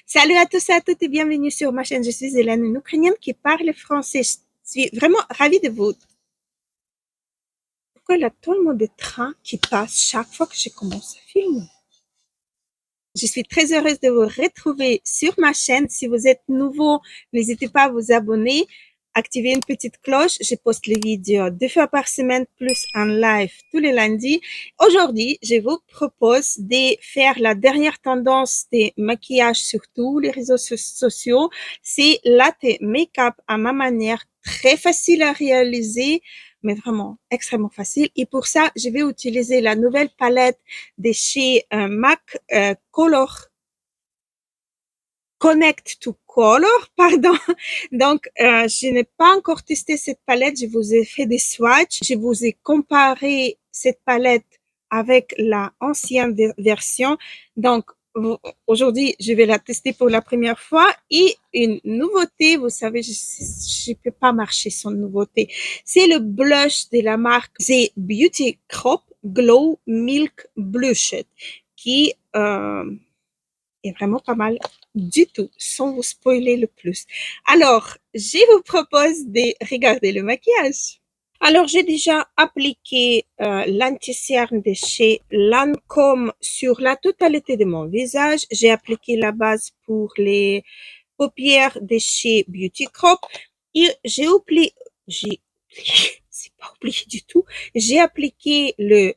Salut à tous et à toutes et bienvenue sur ma chaîne. Je suis Hélène, une Ukrainienne qui parle français. Je suis vraiment ravie de vous. Pourquoi il y a tellement de trains qui passent chaque fois que je commence à filmer? Je suis très heureuse de vous retrouver sur ma chaîne. Si vous êtes nouveau, n'hésitez pas à vous abonner, activer une petite cloche. Je poste les vidéos 2 fois par semaine plus un live tous les lundis. Aujourd'hui, je vous propose de faire la dernière tendance des maquillages sur tous les réseaux sociaux. C'est latte make-up à ma manière, très facile à réaliser, mais vraiment extrêmement facile. Et pour ça, je vais utiliser la nouvelle palette de chez MAC Color Connect to Color, pardon. Donc, je n'ai pas encore testé cette palette. Je vous ai fait des swatchs. Je vous ai comparé cette palette avec la ancienne version. Donc, aujourd'hui, je vais la tester pour la première fois. Et une nouveauté, vous savez, je peux pas marcher sans nouveauté. C'est le blush de la marque The Beauty Crop Glow Milk Blush qui est vraiment pas mal du tout, sans vous spoiler le plus. Alors, je vous propose de regarder le maquillage. Alors, j'ai déjà appliqué l'anti-cerne de chez Lancôme sur la totalité de mon visage. J'ai appliqué la base pour les paupières de chez Beauty Crop et c'est pas oublié du tout, j'ai appliqué le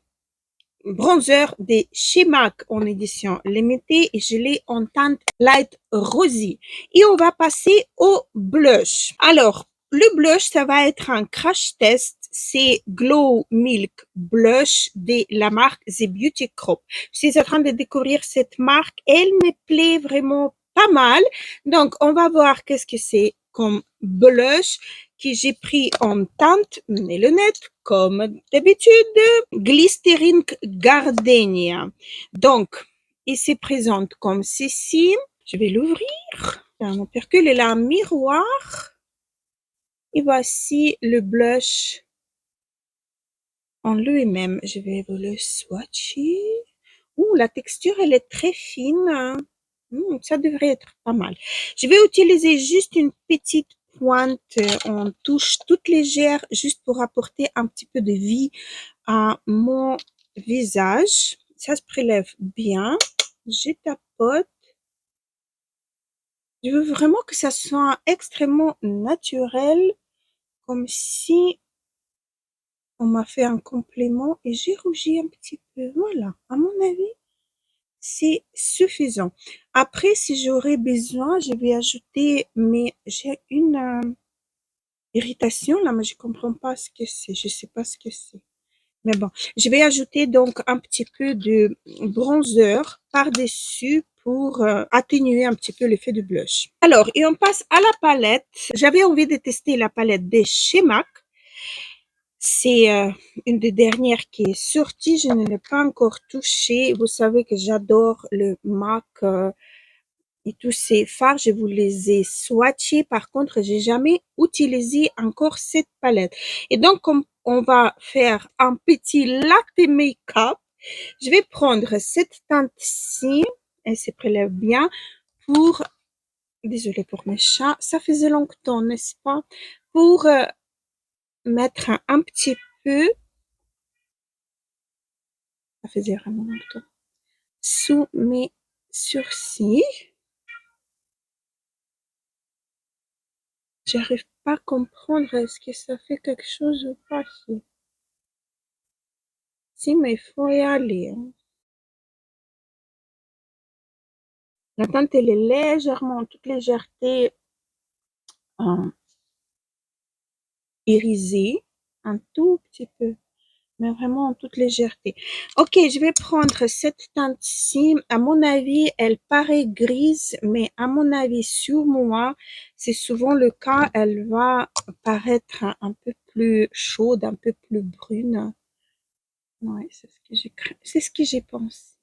bronzer de chez MAC en édition limitée et je l'ai en teinte light rosy. Et on va passer au blush. Alors, le blush, ça va être un crash test. C'est Glow Milk Blush de la marque The Beauty Crop. Je suis en train de découvrir cette marque. Elle me plaît vraiment pas mal. Donc, on va voir qu'est-ce que c'est comme blush que j'ai pris en teinte Melonette, comme d'habitude, Glycerin Gardenia. Donc, il se présente comme ceci. Je vais l'ouvrir. Il y a un opercule et là un miroir. Et voici le blush en lui-même. Je vais vous le swatcher. Ouh, la texture, elle est très fine. Ça devrait être pas mal. Je vais utiliser juste une petite pointe en touche toute légère, juste pour apporter un petit peu de vie à mon visage. Ça se prélève bien. Je tapote. Je veux vraiment que ça soit extrêmement naturel, comme si on m'a fait un compliment et j'ai rougi un petit peu. Voilà, à mon avis, c'est suffisant. Après, si j'aurais besoin, je vais ajouter, mais j'ai une irritation là, mais je comprends pas ce que c'est. Je sais pas ce que c'est. Mais bon, je vais ajouter donc un petit peu de bronzer par-dessus pour atténuer un petit peu l'effet du blush. Alors, et on passe à la palette. J'avais envie de tester la palette de chez MAC. C'est une des dernières qui est sortie. Je ne l'ai pas encore touchée. Vous savez que j'adore le MAC et tous ces fards. Je vous les ai swatchés. Par contre, j'ai jamais utilisé encore cette palette. Et donc, comme on va faire un petit latte make-up, je vais prendre cette teinte-ci. Elle se prélève bien pour, désolée pour mes chats, ça faisait longtemps, n'est-ce pas? Pour mettre un petit peu, ça faisait vraiment longtemps, sous mes sourcils. J'arrive pas à comprendre est-ce que ça fait quelque chose ou pas. Si, mais il faut y aller. Hein. La teinte, elle est légèrement, en toute légèreté, euh, irisée, un tout petit peu. Mais vraiment en toute légèreté. Ok, je vais prendre cette teinte-ci. À mon avis, elle paraît grise, mais à mon avis, sur moi, c'est souvent le cas. Elle va paraître un peu plus chaude, un peu plus brune. Ouais, c'est ce que j'ai pensé.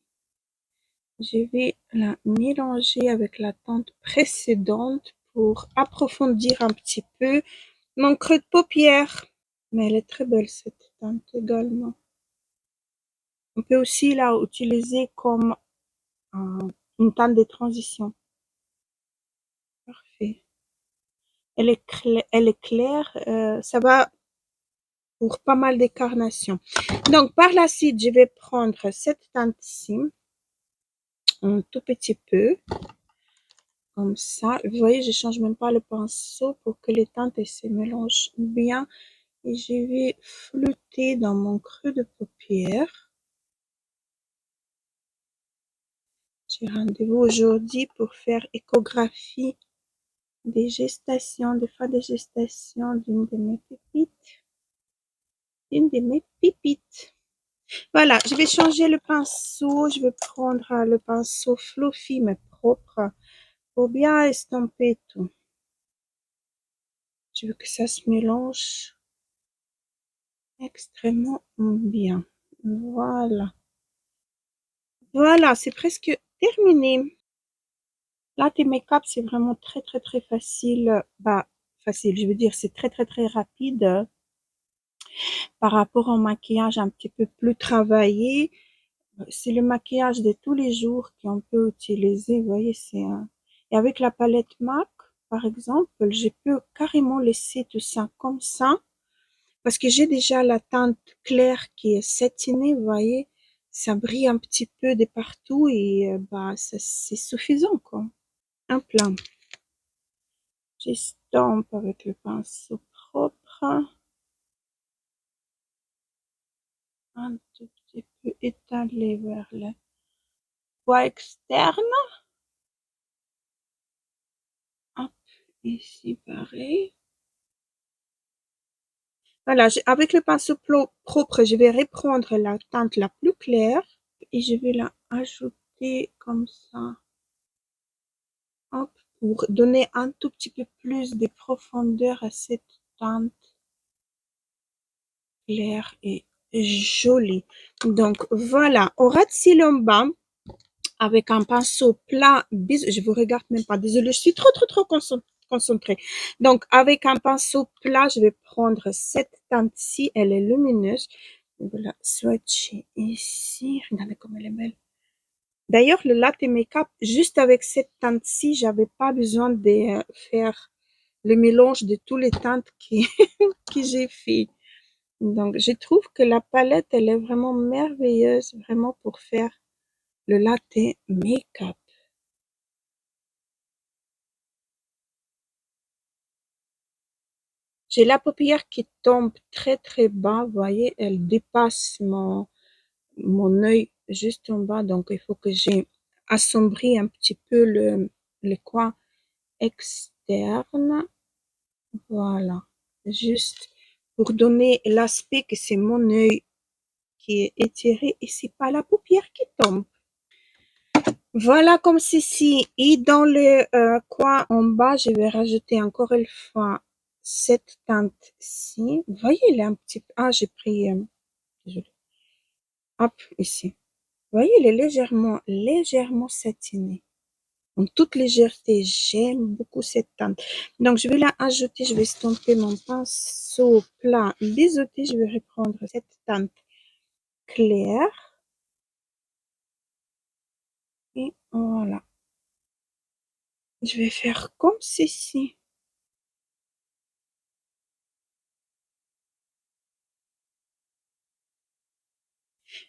Je vais la mélanger avec la teinte précédente pour approfondir un petit peu mon creux de paupière. Mais elle est très belle cette teinte également. On peut aussi la utiliser comme une teinte de transition. elle est claire, ça va pour pas mal de carnations. Donc, par la suite, je vais prendre cette teinte-ci, un tout petit peu, comme ça. Vous voyez, je change même pas le pinceau pour que les teintes se mélangent bien. Et je vais flouter dans mon creux de paupière. J'ai rendez-vous aujourd'hui pour faire échographie des gestations, des fois des gestations d'une de mes pépites. Une de mes pépites. Voilà, je vais changer le pinceau. Je vais prendre le pinceau fluffy mais propre pour bien estomper tout. Je veux que ça se mélange extrêmement bien. Voilà. Voilà, c'est presque terminé. Latte make-up, c'est vraiment très, très, très facile. Bah, facile, je veux dire, c'est très, très, très rapide par rapport au maquillage un petit peu plus travaillé. C'est le maquillage de tous les jours qu'on peut utiliser. Vous voyez, c'est un... Et avec la palette MAC, par exemple, je peux carrément laisser tout ça comme ça parce que j'ai déjà la teinte claire qui est satinée, vous voyez. Ça brille un petit peu de partout et bah, c'est suffisant, quoi. Un plan. J'estompe avec le pinceau propre. Un tout petit peu étalé vers le coin externe. Hop, ici pareil. Voilà, avec le pinceau propre, je vais reprendre la teinte la plus claire et je vais la ajouter comme ça. Hop, pour donner un tout petit peu plus de profondeur à cette teinte claire et jolie. Donc voilà, on rate bas avec un pinceau plat. Je vous regarde même pas, désolée, je suis trop trop trop concentrée. Donc avec un pinceau plat, je vais prendre cette teinte-ci, elle est lumineuse. Je vais la swatcher ici. Regardez comme elle est belle. D'ailleurs, le latte make-up, juste avec cette teinte-ci, j'avais pas besoin de faire le mélange de tous les teintes que j'ai fait. Donc, je trouve que la palette, elle est vraiment merveilleuse, vraiment pour faire le latte make-up. J'ai la paupière qui tombe très très bas, vous voyez, elle dépasse mon œil juste en bas, donc il faut que j'ai assombri un petit peu le coin externe. Voilà, juste pour donner l'aspect que c'est mon œil qui est étiré et c'est pas la paupière qui tombe. Voilà comme ceci. Et dans le coin en bas, je vais rajouter encore une fois cette teinte-ci. Vous voyez, elle est un petit peu... Ah, j'ai pris... désolée. Hop, ici. Vous voyez, elle est légèrement satinée. En toute légèreté, j'aime beaucoup cette teinte. Donc, je vais la ajouter, je vais estomper mon pinceau plat. Désolée, je vais reprendre cette teinte claire. Et voilà. Je vais faire comme ceci.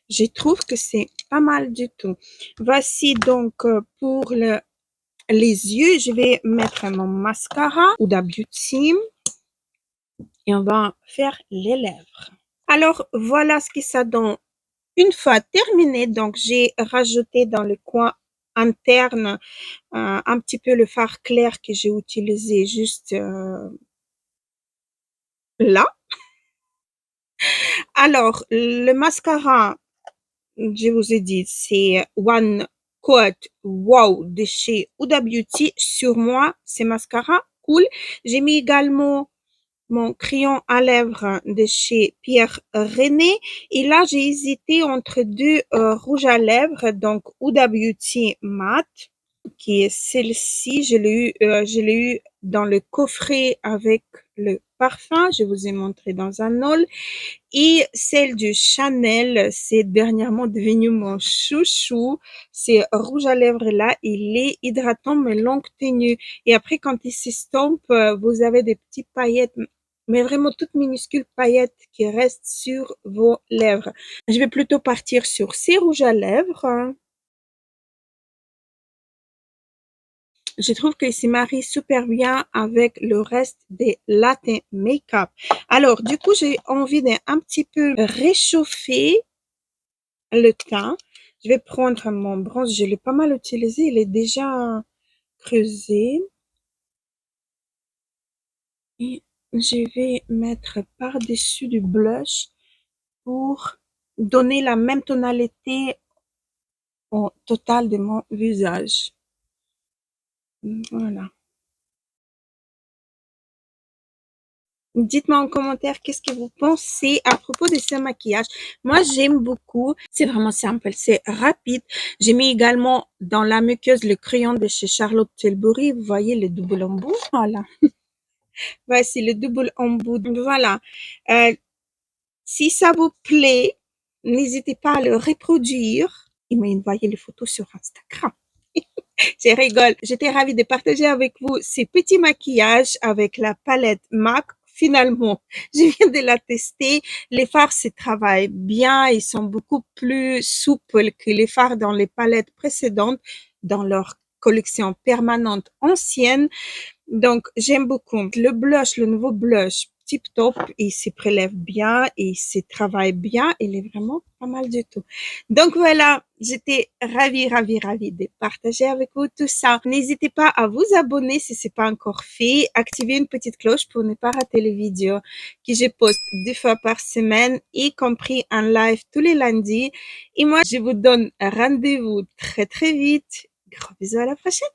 Je trouve que c'est pas mal du tout. Voici donc pour les yeux, je vais mettre mon mascara Huda Beauty et on va faire les lèvres. Alors voilà ce que ça donne une fois terminé. Donc j'ai rajouté dans le coin interne un petit peu le fard clair que j'ai utilisé juste là. Alors le mascara, je vous ai dit, c'est One Coat Wow de chez Huda Beauty. Sur moi, c'est mascara cool. J'ai mis également mon crayon à lèvres de chez Pierre René. Et là, j'ai hésité entre deux rouges à lèvres, donc Huda Beauty Matte, qui est celle-ci. Je l'ai eu dans le coffret avec le parfum. Je vous ai montré dans un haul. Et celle du Chanel, c'est dernièrement devenu mon chouchou. C'est rouge à lèvres là. Il est hydratant mais longue tenue. Et après, quand il s'estompe, vous avez des petites paillettes, mais vraiment toutes minuscules paillettes qui restent sur vos lèvres. Je vais plutôt partir sur ces rouges à lèvres. Je trouve qu'il se marie super bien avec le reste des latte make-up. Alors, du coup, j'ai envie d'un petit peu réchauffer le teint. Je vais prendre mon bronze. Je l'ai pas mal utilisé. Il est déjà creusé. Et je vais mettre par-dessus du blush pour donner la même tonalité au total de mon visage. Voilà. Dites-moi en commentaire qu'est-ce que vous pensez à propos de ce maquillage. Moi, j'aime beaucoup. C'est vraiment simple, c'est rapide. J'ai mis également dans la muqueuse le crayon de chez Charlotte Tilbury. Vous voyez le double embout. Voilà. Voici le double embout. Voilà. Euh, si ça vous plaît, n'hésitez pas à le reproduire et m'envoyer les photos sur Instagram. Je rigole. J'étais ravie de partager avec vous ces petits maquillages avec la palette MAC. Finalement, je viens de la tester. Les fards se travaillent bien. Ils sont beaucoup plus souples que les fards dans les palettes précédentes, dans leur collection permanente ancienne. Donc, j'aime beaucoup. Le blush, le nouveau blush, tip top, il se prélève bien, il se travaille bien, il est vraiment pas mal du tout. Donc voilà, j'étais ravie de partager avec vous tout ça. N'hésitez pas à vous abonner si c'est pas encore fait. Activez une petite cloche pour ne pas rater les vidéos que je poste 2 fois par semaine, y compris un live tous les lundis. Et moi, je vous donne rendez-vous très vite. Gros bisous, à la prochaine.